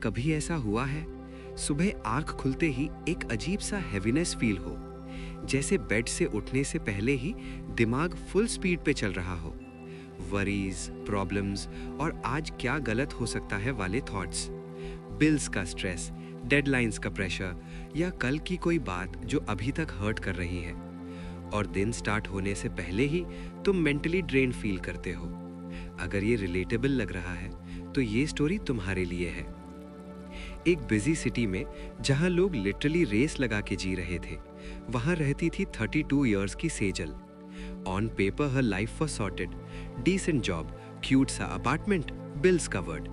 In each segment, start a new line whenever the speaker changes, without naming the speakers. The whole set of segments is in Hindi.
कभी ऐसा हुआ है सुबह आंख खुलते ही एक अजीब सा हैवीनेस फील हो, जैसे बेड से उठने से पहले ही दिमाग फुल स्पीड पे चल रहा हो। वरीज, प्रॉब्लम्स और आज क्या गलत हो सकता है वाले थॉट्स, बिल्स का स्ट्रेस, डेडलाइंस का प्रेशर या कल की कोई बात जो अभी तक हर्ट कर रही है। और दिन स्टार्ट होने से पहले ही तुम मेंटली ड्रेन फील करते हो। अगर ये रिलेटेबल लग रहा है तो ये स्टोरी तुम्हारे लिए है। एक बिजी सिटी में जहां लोग लिटरली रेस लगा के जी रहे थे, वहां रहती थी 32 इयर्स की Sejal. On paper her life was sorted, decent job, cute सा अपार्टमेंट, बिल्स कवर्ड,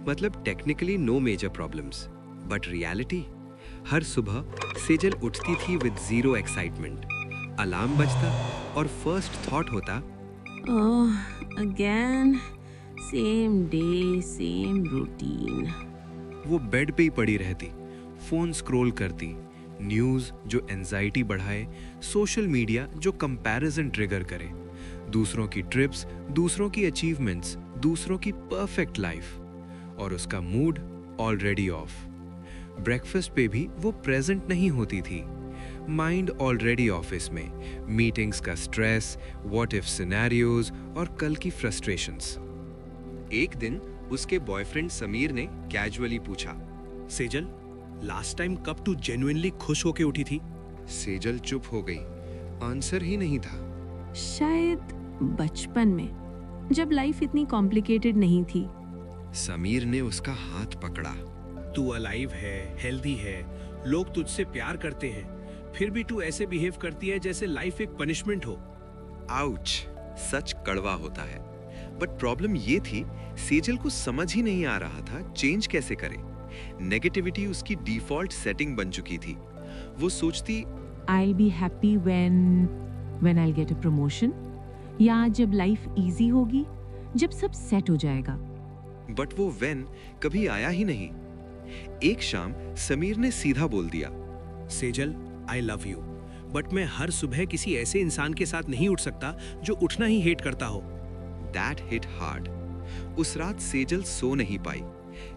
मतलब technically no major problems. But reality, हर सुबह सेजल उठती थी विद जीरो एक्साइटमेंट। अलार्म बजता और फर्स्ट थॉट होता,
oh again, same day same routine.
वो बेड पे ही पड़ी रहती, फोन स्क्रॉल करती, न्यूज़ जो एंजाइटी बढ़ाए, सोशल मीडिया जो कंपैरिजन ट्रिगर करे, दूसरों की ट्रिप्स, दूसरों की अचीवमेंट्स, दूसरों की परफेक्ट लाइफ, और उसका मूड ऑलरेडी ऑफ। ब्रेकफास्ट पे भी वो प्रेजेंट नहीं होती थी, माइंड ऑलरेडी ऑफिस में, मीटिंग्स का स्ट्रेस, व्हाट इफ सिनेरियोज और कल की फ्रस्ट्रेशंस। एक दिन उसके बॉयफ्रेंड समीर ने कैजुअली पूछा,
सेजल, लास्ट टाइम कब तू जेन्युइनली खुश होके उठी थी?
सेजल चुप हो गई, आंसर ही नहीं था।
शायद बचपन में, जब लाइफ इतनी कॉम्प्लिकेटेड नहीं थी।
समीर ने उसका हाथ पकड़ा।
तू अलाइव है, हेल्दी है, लोग तुझसे प्यार करते हैं, फिर भी तू ऐसे बिहेव करती है जैसे लाइफ एक पनिशमेंट हो।
आउच, सच कड़वा होता है। बट प्रॉब्लम ये थी, सेजल को समझ ही नहीं आ रहा था चेंज कैसे करे। नेगेटिविटी उसकी डिफॉल्ट सेटिंग बन चुकी थी। वो सोचती,
I'll be happy when I'll get a promotion, या जब लाइफ इजी होगी, जब सब सेट हो जाएगा।
बट वो व्हेन कभी आया ही नहीं। एक शाम समीर ने सीधा बोल दिया,
Sejal, I love you, but मैं हर सुबह किसी ऐसे इंसान के साथ नहीं उठ सकता जो उठना ही हेट करता हो।
That hit hard. उस रात सेजल सो नहीं पाई,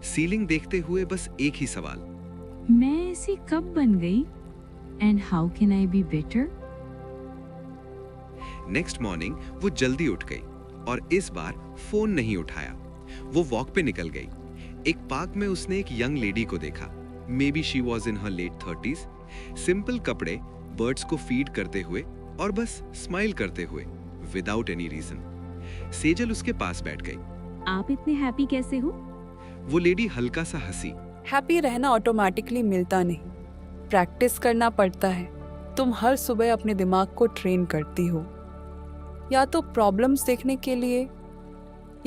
सीलिंग देखते हुए बस एक ही सवाल,
मैं ऐसी कब बन गई? And how can I be better?
Next morning वो जल्दी उठ गई और इस बार फोन नहीं उठाया। वो वॉक पे निकल गई। एक पार्क में उसने एक यंग लेडी को देखा, may be she was in her late 30s। Simple कपड़े, बर्ड्स को फीड करते हुए और बस स्माइल करते हुए, विदाउट एनी रीजन। सेजल उसके पास बैठ गई।
आप इतने हैप्पी कैसे हो?
वो लेडी हल्का सा हंसी।
हैप्पी रहना ऑटोमेटिकली मिलता नहीं, प्रैक्टिस करना पड़ता है। तुम हर सुबह अपने दिमाग को ट्रेन करती हो, या तो प्रॉब्लम्स देखने के लिए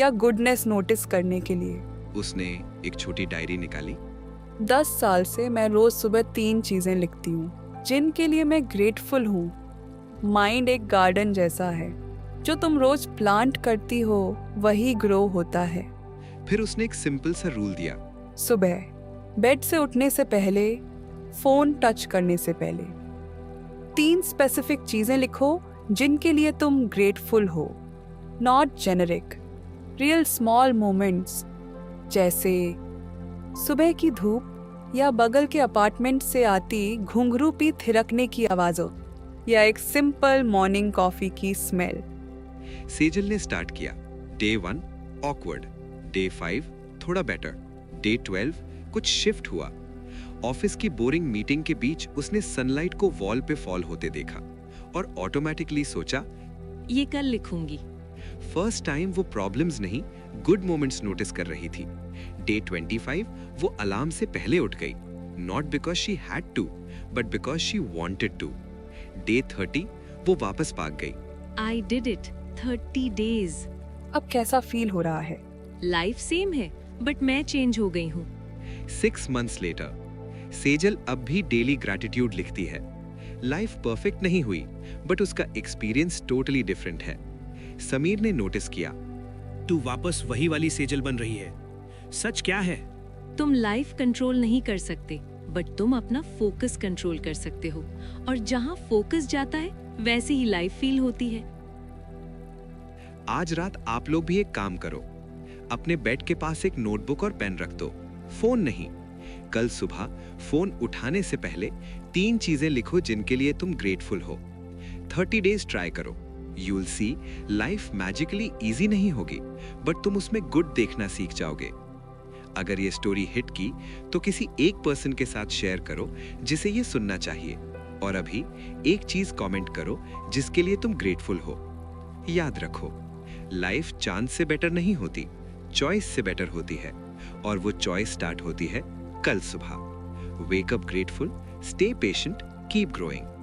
या गुडनेस नोटिस करने के लिए।
उसने एक छोटी डायरी निकाली।
10 साल से मैं रोज सुबह 3 चीजें लिखती हूँ जिनके लिए मैं ग्रेटफुल हूँ। माइंड एक गार्डन जैसा है, जो तुम रोज प्लांट करती हो वही ग्रो होता है।
फिर उसने एक सिंपल सा रूल दिया,
सुबह बेड से उठने से पहले, फोन टच करने से पहले 3 स्पेसिफिक चीजें लिखो जिनके लिए तुम ग्रेटफुल हो। Not generic, real small moments, जैसे सुबह की धूप या बगल के अपार्टमेंट से आती घुंघरू पी थिरकने की आवाज़ों, या एक सिंपल मॉर्निंग कॉफी की स्मेल।
सेजल ने स्टार्ट किया। डे 1 ऑकवर्ड, डे 5 थोड़ा बेटर, डे 12 कुछ शिफ्ट हुआ। ऑफिस की बोरिंग मीटिंग के बीच उसने सनलाइट को वॉल पे फॉल होते देखा और ऑटोमेटिकली सोचा,
ये कल लिखूंगी।
फर्स्ट टाइम वो प्रॉब्लम्स नहीं, गुड मोमेंट्स नोटिस कर रही थी। डे 25 वो अलार्म से पहले उठ गई, not because she had to but because she wanted to. Day 30 वो वापस पार्क गई।
I did it, 30 days।
अब कैसा फील हो रहा है?
लाइफ सेम है, बट मैं चेंज हो गई हूँ।
6 months लेटर सेजल अब भी डेली ग्रैटिट्यूड लिखती है। लाइफ परफेक्ट नहीं हुई, बट उसका एक्सपीरियंस टोटली डिफरेंट है। समीर ने नोटिस किया,
तू वापस वही वाली सेजल बन रही है। सच क्या है?
तुम लाइफ कंट्रोल नहीं कर सकते, बट तुम अपना फोकस कंट्रोल कर सकते हो, और जहाँ फोकस जाता है वैसे ही लाइफ फील होती है।
आज रात आप लोग भी एक काम करो, अपने बेड के पास एक नोटबुक और पेन रख दो। फोन नहीं। कल सुबह फोन उठाने से पहले 3 चीजें लिखो जिनके लिए तुम ग्रेटफुल हो। 30 डेज ट्राई करो। You will see life magically easy नहीं होगी, बट तुम उसमें गुड देखना सीख जाओगे। अगर ये स्टोरी हिट की तो किसी एक पर्सन के साथ शेयर करो जिसे ये सुनना चाहिए, और अभी एक चीज कमेंट करो जिसके लिए तुम ग्रेटफुल हो। याद रखो, लाइफ चांस से बेटर नहीं होती, चॉइस से बेटर होती है, और वो चॉइस स्टार्ट होती है कल सुबह। Wake up grateful, stay patient, keep growing.